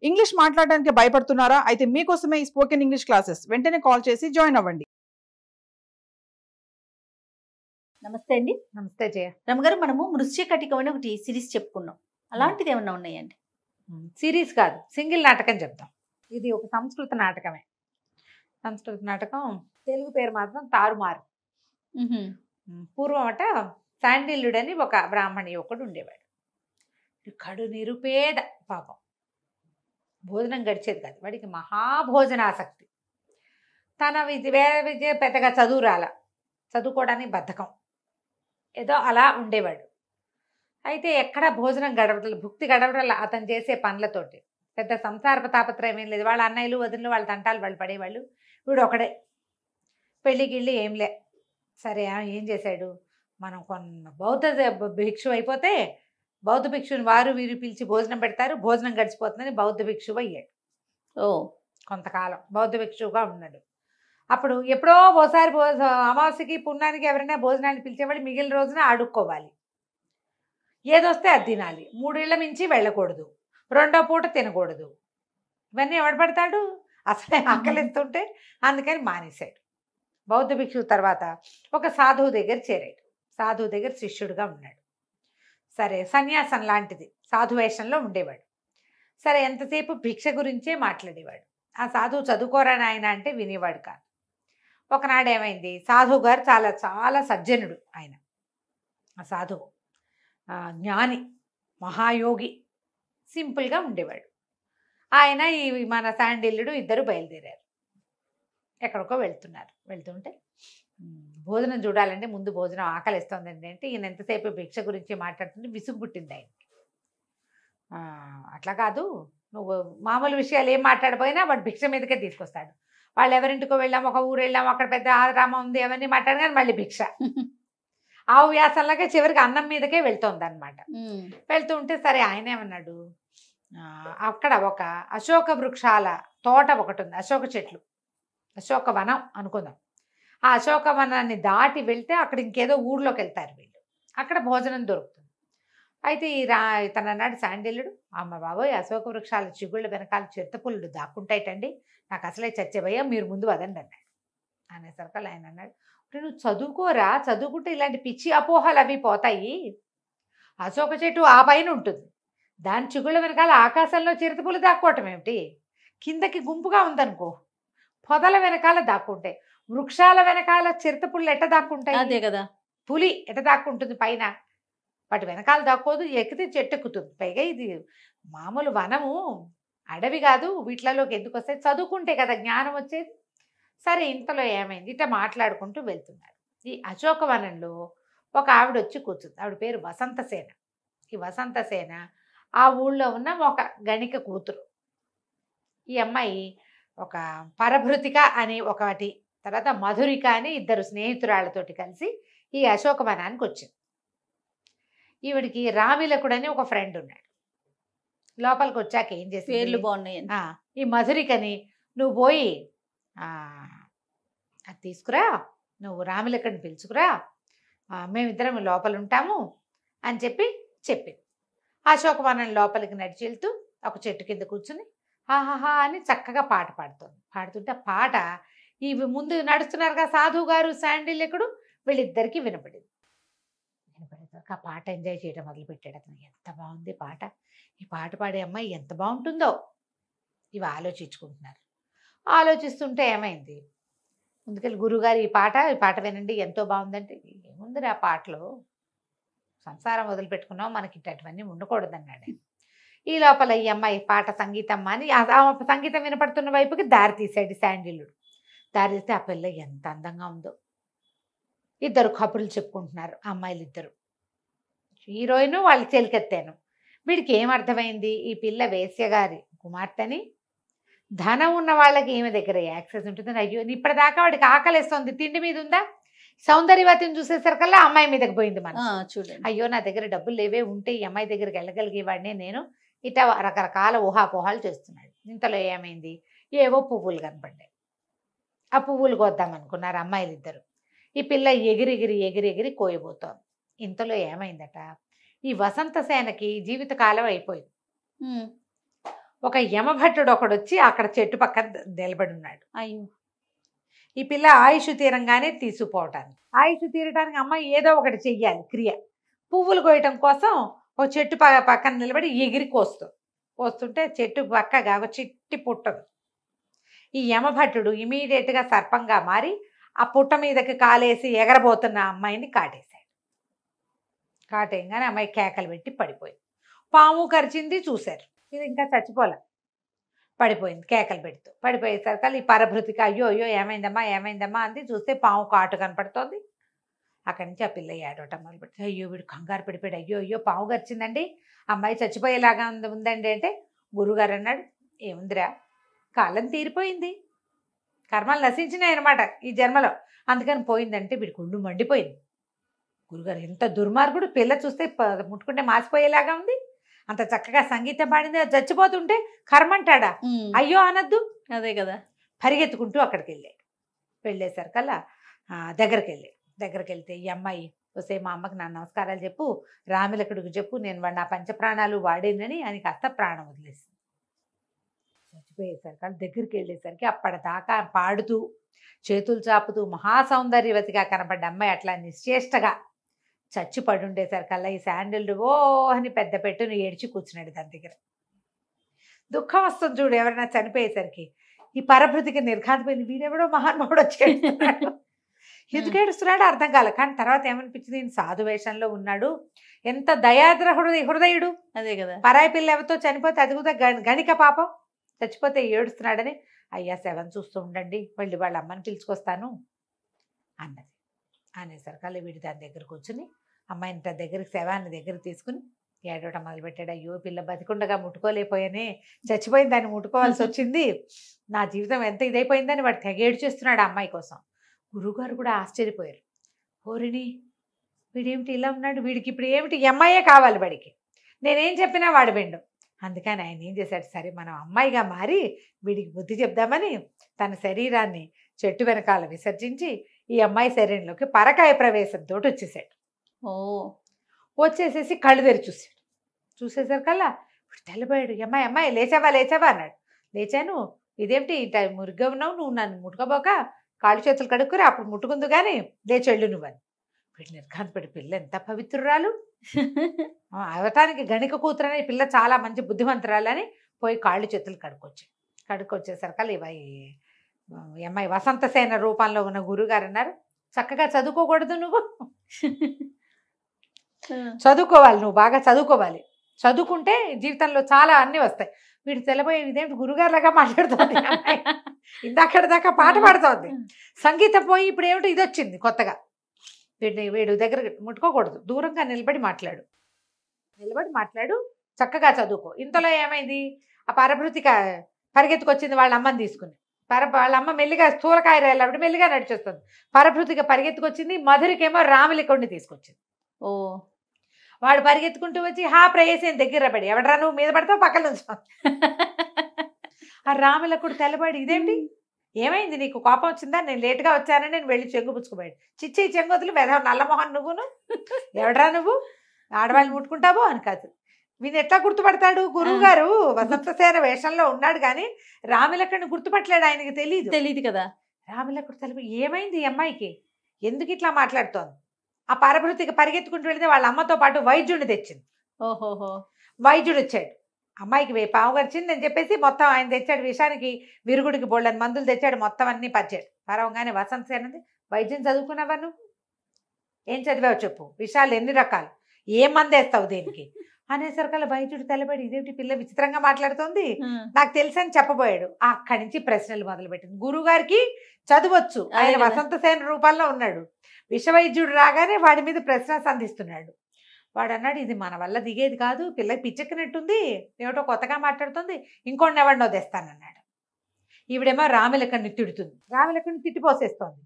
English మాట్లాడడానికి భయపడుతున్నారా? అయితే మీకోసమే ఈ స్పోకెన్ ఇంగ్లీష్ క్లాసెస్. వెంటనే కాల్ చేసి జాయిన్ అవ్వండి. నమస్తే అండి. నమస్తే జయ. రమగారు, మనము మృత్యుకటికం అని ఒకటి సిరీస్ చెప్పుకున్నాం. అలాంటిది ఏమన్నా ఉన్నాయండి? సిరీస్ కాదు, సింగిల్ నాటకం చెప్తాం. ఇది ఒక సంస్కృత నాటకమే. సంస్కృత నాటకం, తెలుగు పేరు మాత్రం తారుమారు. పూర్వం శాండిల్యుడని ఒక బ్రాహ్మణ యువకుడు ఉండేవాడు. కడు నిరుపేద పాపం, భోజనం గడిచేది కాదు వాడికి, మహాభోజనాసక్తి. తన వేరే విద్య పెద్దగా చదువుకోవడానికి బద్ధకం, ఏదో అలా ఉండేవాడు. అయితే ఎక్కడ భోజనం గడవడలు, భుక్తి గడవడలు అతను చేసే పనులతోటి. పెద్ద సంసార తాపత్రయం ఏం లేదు. వాళ్ళ అన్నయ్యలు వదినలు వాళ్ళ తంటాలు వాళ్ళు పడేవాళ్ళు, వీడు ఒకడే. పెళ్ళి గిళ్ళి ఏంలే. సరే ఏం చేశాడు, మనం కొన్న బౌద్ధ భిక్షు అయిపోతే బౌద్ధ భిక్షుని వారు వీరు పిలిచి భోజనం పెడతారు, భోజనం గడిచిపోతుందని బౌద్ధ భిక్షువు అయ్యాడు. కొంతకాలం బౌద్ధ భిక్షువుగా ఉన్నాడు. అప్పుడు ఎప్పుడో ఓసారి అమావాస్యకి పుణ్యానికి ఎవరైనా భోజనాన్ని పిలిచేవాళ్ళు, మిగిలిన రోజున అడుక్కోవాలి. ఏదొస్తే అది తినాలి, 3 ఏళ్ల మించి వెళ్ళకూడదు, 2వ పూట తినకూడదు. ఇవన్నీ ఎవడు పడతాడు, అసలే ఆకలిస్తుంటే. అందుకని మానేశాడు. బౌద్ధ భిక్షువు తర్వాత ఒక సాధువు దగ్గర చేరాడు. సాధువు దగ్గర శిష్యుడిగా ఉన్నాడు. సరే, సన్యాసం లాంటిది సాధువేషంలో ఉండేవాడు. సరే, ఎంతసేపు భిక్ష గురించే మాట్లాడేవాడు. ఆ సాధువు చదువుకోరా నాయన అంటే వినేవాడు కాదు. ఒకనాడు ఏమైంది, సాధువు గారు చాలా చాలా సజ్జనుడు. ఆయన ఆ సాధువు జ్ఞాని, మహాయోగి, సింపుల్గా ఉండేవాడు. ఆయన ఈ మన శాండిల్యుడు ఇద్దరు బయలుదేరారు. ఎక్కడికో వెళ్తుంటే భోజనం చూడాలంటే ముందు భోజనం ఆకలిస్తోందండి అంటే, ఈయన ఎంతసేపు భిక్ష గురించి మాట్లాడుతుంటే విసుగు పుట్టింది ఆయన. అట్లా కాదు, నువ్వు మామూలు విషయాలు ఏం మాట్లాడిపోయినా వాడు భిక్ష మీదకే తీసుకొస్తాడు. వాళ్ళు ఎవరింటికో వెళ్ళాము, ఒక ఊరు వెళ్ళాము, అక్కడ పెద్ద ఆరామం ఉంది, అవన్నీ మాట్లాడగానే మళ్ళీ భిక్ష. ఆవు వ్యాసంలాగా చివరికి అన్నం మీదకే వెళ్తోంది అనమాట. వెళ్తూ ఉంటే సరే, ఆయన ఏమన్నాడు, అక్కడ ఒక అశోక వృక్షాల తోట ఒకటి ఉంది, అశోక చెట్లు, అశోక వనం అనుకుందాం. ఆ అశోక వనాన్ని దాటి వెళ్తే అక్కడ ఇంకేదో ఊర్లోకి వెళ్తారు వీళ్ళు, అక్కడ భోజనం దొరుకుతుంది. అయితే తన అన్నాడు శాండిల్యుడు, అమ్మ బాబోయ్, అశోక వృక్షాల చిగుళ్ళ వెనకాల చిరుతపుల్లు దాక్కుంటాయిటండి, నాకు అసలే చచ్చేవయ్యా, మీరు ముందు వదండి అన్నాడు. అనేసరికి ఆయన అన్నాడు, నువ్వు చదువుకోరా, చదువుకుంటే ఇలాంటి పిచ్చి అపోహలు అవి పోతాయి. అశోక చెట్టు ఆ పైన ఉంటుంది, దాని చిగుళ్ళ వెనకాల ఆకాశంలో చిరుతపులు దాక్కోవటం ఏమిటి, కిందకి గుంపుగా ఉందనుకో, పొదల వెనకాల దాక్కుంటాయి. వృక్షాల వెనకాల చిరుతపుళ్ళు ఎట్ట దాక్కుంటాయి? అదే కదా, పులి ఎట్ట దాక్కుంటుంది పైన, వాటి వెనకాల దాక్కోదు, ఎక్కితే చెట్టు ఎక్కుతుంది. పైగా ఇది మామూలు వనము, అడవి కాదు, వీటిలలోకి ఎందుకు వస్తాయి, చదువుకుంటే కదా జ్ఞానం వచ్చేది. సరే, ఇంతలో ఏమైంది, ఇట్లా మాట్లాడుకుంటూ వెళ్తున్నారు. ఈ అశోకవనంలో ఒక ఆవిడ వచ్చి కూర్చుంది. ఆవిడ పేరు వసంతసేన. ఈ వసంతసేన ఆ ఊళ్ళో ఉన్న ఒక గణిక కూతురు. ఈ అమ్మాయి ఒక పరభృతిక అని ఒకటి, తర్వాత మధురిక అని 2 స్నేహితురాళ్ళతోటి కలిసి ఈ అశోకవనానికి వచ్చింది. ఈవిడికి రామిలకుడు అని ఒక ఫ్రెండ్ ఉన్నాడు. లోపలికి వచ్చాక ఏం చేసి, పేర్లు బాగున్నాయండి. ఈ మధురికని, నువ్వు పోయి అది తీసుకురా, నువ్వు రామిలకుడిని పిలుచుకురా, మేమిద్దరం లోపల ఉంటాము అని చెప్పింది. అశోకవనం లోపలికి నడిచి వెళ్తూ ఒక చెట్టు కింద కూర్చుని హాహాహా అని చక్కగా పాట పాడుతుంటే ఆ పాట ఇవి ముందు నడుస్తున్నారుగా సాధువు గారు శాండిల్యుడు, వీళ్ళిద్దరికీ వినపడేసరికి ఆ పాట ఎంజాయ్ చేయడం మొదలుపెట్టాడు అతను. ఎంత బాగుంది పాట, ఈ పాట పాడే అమ్మాయి ఎంత బాగుంటుందో ఇవి ఆలోచించుకుంటున్నారు. ఆలోచిస్తుంటే ఏమైంది, ముందుకెళ్ళి గురువుగారు ఈ పాట వినండి, ఎంతో బాగుందంటే, ఏముందిరా ఆ పాటలో, సంసారం వదిలిపెట్టుకున్నాం, మనకి ఇట్టవన్నీ ఉండకూడదన్నాడు. ఈ లోపల ఈ అమ్మాయి పాట సంగీతం అని సంగీతం వినపడుతున్న వైపుకి దారి తీశాడు శాండిల్యుడు. దారి తీస్తే ఆ పిల్ల ఎంత అందంగా ఉందో. 2 కబుర్లు చెప్పుకుంటున్నారు అమ్మాయిలు 2. హీరోయిన్ వాళ్ళు చెలికెత్తాను. వీడికి ఏమర్థమైంది, ఈ పిల్ల వేశ్య గారి కుమార్తెని, ధనం ఉన్న వాళ్ళకి ఈమె దగ్గర యాక్సెస్ ఉంటుందని. అయ్యో, ఇప్పటిదాకా వాడికి ఆకలిస్తుంది, తిండి మీద ఉందా, సౌందర్యవతిని చూసేసరికల్లా అమ్మాయి మీదకి పోయింది మనం. చూడండి, అయ్యో నా దగ్గర డబ్బులు లేవే, ఉంటే ఈ అమ్మాయి దగ్గరికి వెళ్ళగలిగేవాడిని నేను. ఇట్లా రకరకాల ఊహాపోహాలు చేస్తున్నాడు. ఇంతలో ఏమైంది, ఏవో పువ్వులు కనపడ్డాయి. ఆ పువ్వులు కోద్దామనుకున్నారు అమ్మాయిలు 2. ఈ పిల్ల ఎగిరి కోయబోతోంది. ఇంతలో ఏమైందట, ఈ వసంతసేనకి జీవితకాలం అయిపోయింది. ఒక యమభట్టుడు ఒకడు వచ్చి అక్కడ చెట్టు పక్కన నిలబడి ఉన్నాడు. అయ్యో. ఈ పిల్ల ఆయుష్ తీరంగానే తీసుకుపోవటానికి, ఆయుష్ తీరటానికి అమ్మాయి ఏదో ఒకటి చెయ్యాలి క్రియ. పువ్వులు కోయటం కోసం ఒక చెట్టు పక్కన నిలబడి ఎగిరి కోస్తుంటే చెట్టు పక్కగా ఒక చిట్టి పుట్టదు. ఈ యమభట్టుడు ఇమీడియట్గా సర్పంగా మారి ఆ పుట్ట మీదకి కాలేసి ఎగరబోతున్న అమ్మాయిని కాటేశాడు. కాటేయంగానే అమ్మాయి కేకలు పెట్టి పడిపోయింది. పాము కరిచింది, చూశారు. ఇది ఇంకా చచ్చిపోలే, పడిపోయింది కేకలు పెడుతూ. పడిపోయేసరికి ఈ పరభృతికి అయ్యో అయ్యో ఏమైందమ్మా ఏమైందమ్మా అంది. చూస్తే పాము కాటు కనపడుతోంది. అక్కడి నుంచి ఆ పిల్ల ఏడవటం మొదలుపెట్టి, అయ్యో వీడు కంగారు పడిపోయాడు, అయ్యో అయ్యో పాము గరిచిందండి, అమ్మాయి చచ్చిపోయేలాగా ఉందండి అంటే గురుగారు అన్నాడు, ఏముందిరా కాలం తీరిపోయింది, కర్మలు నశించినాయి అనమాట ఈ జన్మలో, అందుకని పోయిందంటే వీడికి ఒళ్ళు మండిపోయింది. గురుగారు ఎంత దుర్మార్గుడు, పిల్ల చూస్తే ముట్టుకుంటే మాసిపోయేలాగా ఉంది, అంత చక్కగా సంగీతం పాడింది, చచ్చిపోతుంటే కర్మంటాడా, అయ్యో అనద్దు. అదే కదా. పరిగెత్తుకుంటూ అక్కడికి వెళ్ళాడు. వెళ్ళేసరికల్లా దగ్గరికి వెళ్తే ఈ అమ్మాయి వస్తే మా అమ్మకి నా నమస్కారాలు చెప్పు, రామిలకుడికి చెప్పు, నేను నా పంచప్రాణాలు వాడేనని అని కాస్త ప్రాణం వదిలేసింది. చచ్చిపోయేసరికి దగ్గరికి వెళ్ళేసరికి అప్పటిదాకా పాడుతూ చేతులు చాపుతూ మహాసౌందర్యవతిగా కనపడ్డ అమ్మాయి అట్లా నిశ్చేష్టగా చచ్చి పడుండేసరికల్లా ఈ శాండిల్ ఓ అని పెద్ద పెట్టును ఏడ్చి కూర్చున్నాడు దాని దగ్గర. దుఃఖం వస్తుంది చూడు ఎవరైనా చనిపోయేసరికి. ఈ పరభృతికి నిర్ఘాంతపోయింది, వీడెవడో మహానుభావుడు వచ్చాడు, ఎందుకు ఏడుస్తున్నాడో అర్థం కాలే. కానీ తర్వాత ఏమనిపించింది, ఈయన సాధు వేషంలో ఉన్నాడు, ఎంత దయాద్ర హృదయుడు. అదే కదా. పరాయి పిల్ల ఎవరితో చనిపోతే అది కూడా గణిక పాపం, చచ్చిపోతే ఏడుస్తున్నాడని, అయ్యా శవం చూస్తూ ఉండండి, వెళ్ళి వాళ్ళ అమ్మని పిలుచుకొస్తాను అన్నది. అనేసరికల్లా వీడి దాని దగ్గర కూర్చుని అమ్మాయిని తన దగ్గరికి శవాన్ని దగ్గరికి తీసుకుని ఏడవటం మొదలుపెట్టాడు. అయ్యో పిల్ల బతికుండగా ముట్టుకోలేకపోయానే, చచ్చిపోయింది దాన్ని ముట్టుకోవాల్సి వచ్చింది, నా జీవితం ఎంత ఇదైపోయిందని వాడు తెగేడు చేస్తున్నాడు ఆ అమ్మాయి కోసం. గురువుగారు కూడా ఆశ్చర్యపోయారు. ఓరిని వీడేమిటి ఇలా ఉన్నాడు, వీడికి ఇప్పుడు ఏమిటి, అమ్మాయే కావాలి వాడికి, నేనేం చెప్పినా వాడు విండు. అందుకని ఆయన ఏం చేశాడు, సరే మనం అమ్మాయిగా మారి వీడికి బుద్ధి చెప్దామని తన శరీరాన్ని చెట్టు వెనకాల విసర్జించి ఈ అమ్మాయి శరీరంలోకి పరకాయ ప్రవేశంతో వచ్చేసాడు. వచ్చేసేసి కళ్ళు తెరి చూసేసరికల్లా ఇప్పుడు తెల్లబోయాడు. అమ్మాయి లేచావా అన్నాడు. లేచాను, ఇదేమిటి ఇంత మురిగ్గా ఉన్నావు, నువ్వు నన్ను ముట్టుకోబోక కాళ్ళు చేతులు కడుక్కురా, అప్పుడు ముట్టుకుందు కానీ లేచెళ్ళు నువ్వని. వీడు నిర్ఘాంతపడి, పిల్ల ఎంత పవిత్రురాలు, అవటానికి గణిక కూతురని పిల్ల చాలా మంచి బుద్ధిమంతురాలని పోయి కాళ్ళు చేతులు కడుక్కొచ్చేసరికల్లా ఈ అమ్మాయి వసంతసేన రూపంలో ఉన్న గురుగారు అన్నారు, చక్కగా చదువుకోకూడదు నువ్వు, చదువుకోవాలి, నువ్వు బాగా చదువుకోవాలి, చదువుకుంటే జీవితంలో చాలా అన్నీ వస్తాయి. వీడు తెల్లబోయే ఇదేంటి గురుగారులాగా మాట్లాడుతుంది, ఇందాకటి దాకా పాట పాడుతోంది, సంగీతం పోయి ఇప్పుడు ఏమిటి ఇది వచ్చింది కొత్తగా. వీడు దగ్గర ముట్టుకోకూడదు, దూరంగా నిలబడి మాట్లాడు, చక్కగా చదువుకో. ఇంతలో ఏమైంది, ఆ పరభృతిక పరిగెత్తుకొచ్చింది వాళ్ళ అమ్మని తీసుకుని. వాళ్ళ అమ్మ మెల్లిగా స్థూలకాయ రేళ్ళప్పుడు మెల్లిగా నడిచేస్తుంది. పరభృతిక పరిగెత్తుకొచ్చింది, మధురికేమో రాములికొండి తీసుకొచ్చింది. వాడు పరిగెత్తుకుంటూ వచ్చి ప్రేయసేని దగ్గర పడి, ఎవడరా నువ్వు మీద పడతావు పక్కన నుంచి. ఆ రాములకుడు తెల్లబడి, ఇదేంటి ఏమైంది, నీకు కోపం వచ్చిందా, నేను లేటుగా వచ్చానని నేను వెళ్ళి చెంగు పుచ్చుకోబోయాడు. చిచ్చి చెంగొద్దులు వెధవ నల్లమోహన్ నువ్వును, ఎవడరా నువ్వు ఆడవాళ్ళు ముట్టుకుంటావో అని కాదు. వీని ఎట్లా గుర్తుపడతాడు, గురువు గారు వసంతసేన వేషంలో ఉన్నాడు కానీ రామిలక్కడిని గుర్తుపట్టలేడు, ఆయనకి తెలియదు కదా. రామిలక్కడు తెలిపి, ఏమైంది ఈ అమ్మాయికి, ఎందుకు ఇట్లా మాట్లాడుతోంది. ఆ పరభృతికి పరిగెత్తుకుంటూ వెళితే వాళ్ళ అమ్మతో పాటు వైద్యుడిని తెచ్చింది. వైద్యుడు వచ్చాడు, అమ్మాయికి పాము గరిచింది అని చెప్పేసి మొత్తం ఆయన తెచ్చాడు, విషానికి విరుగుడికి బోళ్ళని మందులు తెచ్చాడు, మొత్తం అన్నీ పరిచాడు. పరవంగానే వసంతసేనది, వైద్యం చదువుకున్నావా నువ్వు, ఏం చదివావు చెప్పు, విషాలు ఎన్ని రకాలు, ఏం మందు వేస్తావు దేనికి అనేసరికల్లా వైద్యుడు తెల్లబడి, ఇదేమిటి పిల్ల విచిత్రంగా మాట్లాడుతోంది, నాకు తెలుసు అని చెప్పబోయాడు. అక్కడి నుంచి ప్రశ్నలు మొదలుపెట్టింది. గురువుగారికి చదవచ్చు, ఆయన వసంతసేన రూపంలో ఉన్నాడు, విషవైద్యుడు రాగానే వాడి మీద ప్రశ్న సంధిస్తున్నాడు. వాడు అన్నాడు, ఇది మన వల్ల దిగేది కాదు, పిల్లకి పిచ్చెక్కినట్టుంది, ఏమిటో కొత్తగా మాట్లాడుతుంది, ఇంకోటి ఎవరినో తెస్తానన్నాడు. ఈవిడేమో రామిలక్కడిని తిడుతుంది, రామిలక్కడిని తిట్టిపోసేస్తోంది.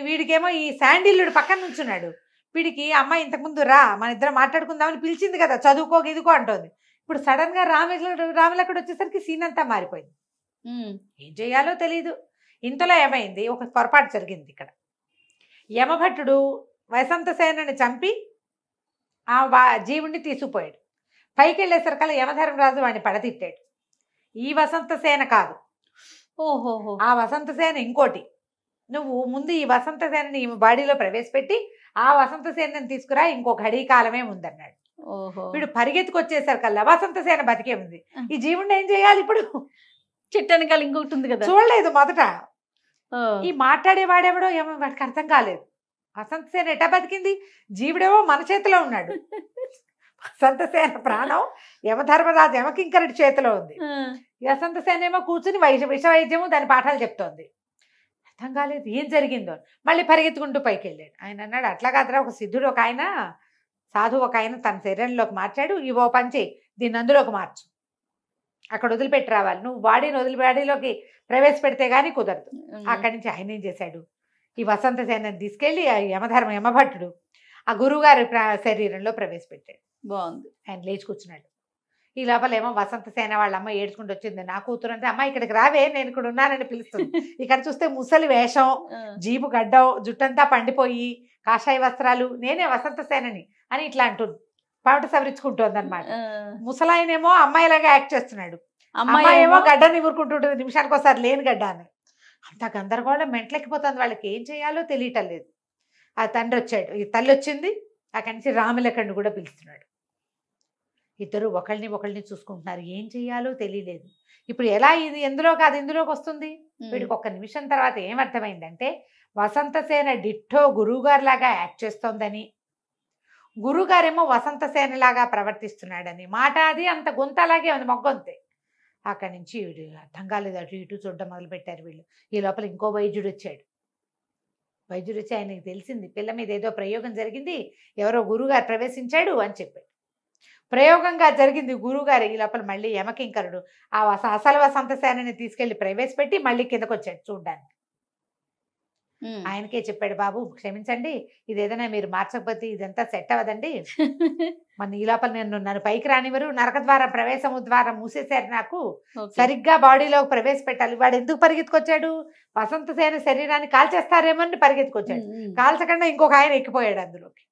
వీడికేమో ఈ శాండిల్లుడు పక్కన నుంచున్నాడు. వీడికి అమ్మాయి ఇంతకుముందు రా మన ఇద్దరం మాట్లాడుకుందామని పిలిచింది కదా, చదువుకో ఇదికో అంటోంది. ఇప్పుడు సడన్ గా రామిలక్కడు వచ్చేసరికి సీన్ అంతా మారిపోయింది. ఏం చేయాలో తెలీదు. ఇంతలో ఏమైంది, ఒక పొరపాటు జరిగింది ఇక్కడ. యమభట్టుడు వసంతసేనని చంపి ఆ జీవుణ్ణి తీసుకుపోయాడు. పైకి వెళ్ళేసరికల్లా యమధర్మరాజు వాడిని పడతిట్టాడు. ఈ వసంత సేన కాదు, ఓహోహో. ఆ వసంత సేన ఇంకోటి. నువ్వు ముందు ఈ వసంత సేనని ఈ బాడీలో ప్రవేశపెట్టి ఆ వసంత సేనని తీసుకురా, ఇంకో ఘడీ కాలమే ఉందన్నాడు. ఓహో. వీడు పరిగెత్తుకొచ్చేసరికల్లా వసంత సేన బతికే ఉంది. ఈ జీవుడిని ఏం చేయాలి ఇప్పుడు? చిట్టనకాల ఇంకొకటి ఉంది కదా. చూడలేదు మొదట. ఓ. ఈ మాట్లాడేవాడెవడో ఏమో వాడికి అర్థం కాలేదు. వసంత సేన ఎట్టా బతికింది? జీవుడేమో మన చేతిలో ఉన్నాడు. వసంత సేన ప్రాణం యమధర్మరాజు యమకింకరుడి చేతిలో ఉంది. ఆ. వసంత సేన ఏమో కూర్చుని విష వైద్యము దాని పాఠాలు చెప్తోంది. అర్థం కాలేదు ఏం జరిగిందో. మళ్ళీ పరిగెత్తుకుంటూ పైకి వెళ్ళాడు. ఆయన అన్నాడు, అట్లా కాదురా, ఒక సిద్ధుడు ఒక ఆయన, సాధువు ఒక ఆయన తన శరీరంలోకి మార్చాడు, ఇవో పని చేయి, దీన్ని అందులోకి మార్చు, అక్కడ వదిలిపెట్టి రావాలి, నువ్వు బాడీలోకి ప్రవేశపెడితే గానీ కుదరదు. అక్కడి నుంచి ఆయన ఏం చేశాడు, ఈ వసంత సేనని తీసుకెళ్ళి ఆ యమభట్టుడు ఆ గురువుగారి శరీరంలో ప్రవేశపెట్టాడు. బాగుంది. ఆయన లేచి కూర్చున్నాడు. ఈ లోపల ఏమో వసంత సేన వాళ్ళ అమ్మ ఏడ్చుకుంటూ వచ్చింది. నా కూతురు అంటే, అమ్మ ఇక్కడికి రావే, నేను ఇక్కడ ఉన్నానని పిలుస్తుంది. ఇక్కడ చూస్తే ముసలి వేషం, జీపు గడ్డం, జుట్టంతా పండిపోయి, కాషాయ వస్త్రాలు, నేనే వసంత సేనని అని ఇట్లా అంటుంది. పాట సవరించుకుంటోంది అనమాట. ముసలాయనేమో అమ్మాయిలాగా యాక్ట్ చేస్తున్నాడు, అమ్మాయి ఏమో గడ్డని ఊరుకుంటుంటుంది, నిమిషానికి ఒకసారి లేని గడ్డ అని. అంత గందరగోళం మెంట్లెక్కిపోతుంది. వాళ్ళకి ఏం చేయాలో తెలియటం లేదు. ఆ తండ్రి వచ్చాడు, ఈ తల్లి వచ్చింది. అక్కడి నుంచి రాములకండు కూడా పిలుస్తున్నాడు. ఇద్దరు ఒకళ్ళని చూసుకుంటున్నారు. ఏం చెయ్యాలో తెలియలేదు. ఇప్పుడు ఎలా ఇది ఎందులో కాదు ఇందులోకి వస్తుంది? వీడికి ఒక్క నిమిషం తర్వాత ఏమర్థమైందంటే, వసంతసేన డిట్టో గురువుగారు లాగా యాక్ట్ చేస్తోందని, గురువుగారేమో వసంతసేన లాగా ప్రవర్తిస్తున్నాడని. మాట అది అంత గొంత అలాగే ఉంది, మొగ్గొంతే. అక్కడి నుంచి వీడు అర్థం కాలేదు, అటు ఇటు చూడడం మొదలుపెట్టారు వీళ్ళు. ఈ లోపల ఇంకో వైద్యుడు వచ్చాడు. వైద్యుడు వచ్చి ఆయనకి తెలిసింది, పిల్ల మీద ఏదో ప్రయోగం జరిగింది, ఎవరో గురువుగారు ప్రవేశించాడు అని చెప్పాడు. ప్రయోగంగా జరిగింది గురువుగారు. ఈ లోపల మళ్ళీ యమకింకరుడు ఆ అసలు వసంత సేనని తీసుకెళ్లి ప్రవేశపెట్టి మళ్ళీ కిందకు వచ్చాడు చూడ్డానికి. ఆయనకే చెప్పాడు, బాబు క్షమించండి, ఇది ఏదైనా మీరు మార్చకపోతే ఇదంతా సెట్ అవ్వదండి. మన ఈ లోపల నన్ను పైకి రానివ్వరు, నరక ద్వారం ప్రవేశము ద్వారం మూసేశారు, నాకు సరిగ్గా బాడీలోకి ప్రవేశపెట్టాలి. వాడు ఎందుకు పరిగెత్తుకొచ్చాడు? వసంత సేన శరీరాన్ని కాల్చేస్తారేమో అని పరిగెత్తుకొచ్చాడు. కాల్చకుండా ఇంకొక ఆయన ఎక్కిపోయాడు అందులోకి.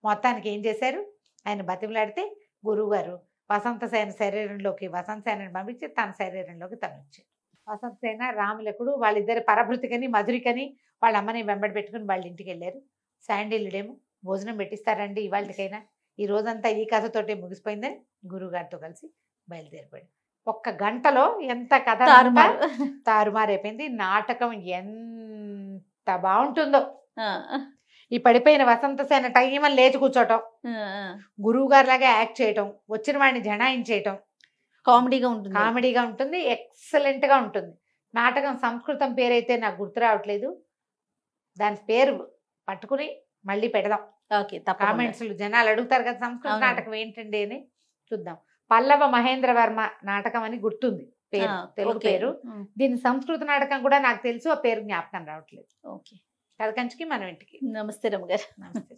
మొత్తానికి ఏం చేశారు, ఆయన బతిమలాడితే గురువుగారు వసంత సేన శరీరంలోకి వసంత సేనని పంపించి తన శరీరంలోకి తను వచ్చాడు. వసంత సేన రాములకుడు వాళ్ళిద్దరు పరభృతికని మధురికని వాళ్ళ అమ్మని వెంబడి పెట్టుకుని వాళ్ళ ఇంటికి వెళ్ళారు. శాండిల్యుడేమో భోజనం పెట్టిస్తారండి ఇవాళకైనా, ఈ రోజంతా ఈ కథతోటే ముగిసిపోయిందని గురువుగారితో కలిసి బయలుదేరిపోయాడు. ఒక్క గంటలో ఎంత కథ తారుమారైపోయింది. నాటకం ఎంత బాగుంటుందో. ఈ పడిపోయిన వసంత సేన టైం అని లేచి కూర్చోటం, గురువు గారి లాగా యాక్ట్ చేయటం, వచ్చిన వాడిని జనాయించేయటం, కామెడీగా ఉంటుంది, ఎక్సలెంట్ గా ఉంటుంది. నాటకం సంస్కృతం పేరైతే నాకు గుర్తు రావట్లేదు, దాని పేరు పట్టుకుని మళ్ళీ పెడదాం. కామెంట్స్ జనాలు అడుగుతారు కదా సంస్కృత నాటకం ఏంటండి అని, చూద్దాం. పల్లవ మహేంద్ర వర్మ నాటకం అని గుర్తుంది పేరు, తెలుగు పేరు. దీని సంస్కృత నాటకం కూడా నాకు తెలుసు, ఆ పేరు జ్ఞాపకం రావట్లేదు. కథ కంచికి మనం ఇంటికి. నమస్తే రమ్మగారు. నమస్తే.